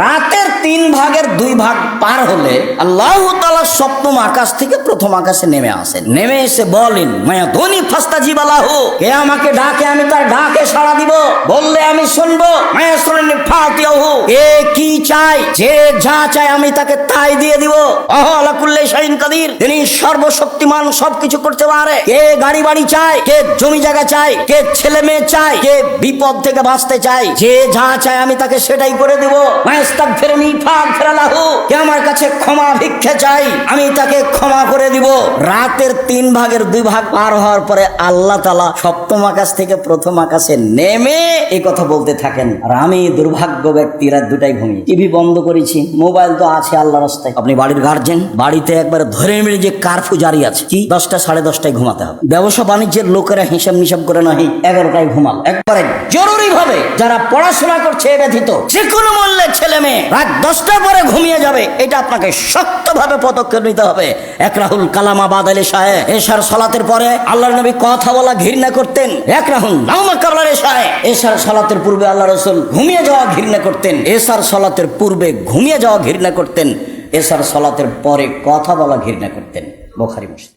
রাতের 3 ভাগের 2 ভাগ পার হলে আল্লাহ তাআলা সপ্তম আকাশ থেকে প্রথম আকাশে নেমে আসেন। নেমে এসে বলেন, মায়া ধনী ফাস্তাজিবা লাহু, কে আমাকে ডাকে আমি তার ডাকে সাড়া দিব, বললে আমি শুনবো। মায়া শুননি ফাতিয়াহু, কে কি চাই, যে যা চায় আমি তাকে তাই দিয়ে দিব। আলা কুল্লি শাইইন কাদির, তিনি সর্বশক্তিমান, সবকিছু করতে পারে। কে গাড়ি বাড়ি চায়, কে জমি জায়গা চায়, কে ছেলে মেয়ে চায়, কে বিপদ থেকে বাঁচতে চায়, যে যা চায় আমি তাকে সেটাই করে দিব। মায়াস্তাগফিরনি ফাগফির লাহু, কে আমার কাছে ক্ষমা ভিক্ষা চাই আমি তাকে ক্ষমা করে দিব। রাতের 3 ভাগের 2 ভাগ পার হওয়ার পরে আল্লাহ তাআলা সপ্তম আকাশ থেকে প্রথম আকাশে নেমে এই কথা বলতে থাকেন। আর আমি দুর্ভাগ্য ব্যক্তি, রাত 2টায় ঘুমিয়ে টিভি বন্ধ করেছি, মোবাইল তো আছে আল্লাহর রাস্তায়। আপনি বাড়ির গার্জেন, বাড়িতে একবার ধরে মেরে যে কারফিউ জারি আছে, কি 10টা 10:30টায় ঘুমাতে হবে। ব্যবসা বাণিজ্যের লোকেরা হিসাব নিসাব করে নয় 11টায় ঘুমাল। একবারে জরুরি ভাবে যারা পড়াশোনা করছে এ ব্যতীত যে কোনো মূল্যে ছেলে মেয়ে রাত 10টার পরে ঘুমিয়ে যাবে, এটা আপনাকে শক্তভাবে পদক্ষেপ নিতে হবে। একরাহুল কালামা বাদালে সাহে, এশার সালাতের পরে আল্লাহর নবী কথা বলা ঘৃণা করতেন। একরাহুল নাওমা কাবলার এশায়ে, এশার সালাতের পূর্বে আল্লাহ রাসূল ঘুমিয়ে যাওয়া ঘৃণা করতেন। এশার সালাতের পূর্বে ঘুমিয়ে যাওয়া ঘৃণা করতেন। এশার সালাতের পরে কথা বলা ঘৃণা করতেন। বুখারী মুসলিম।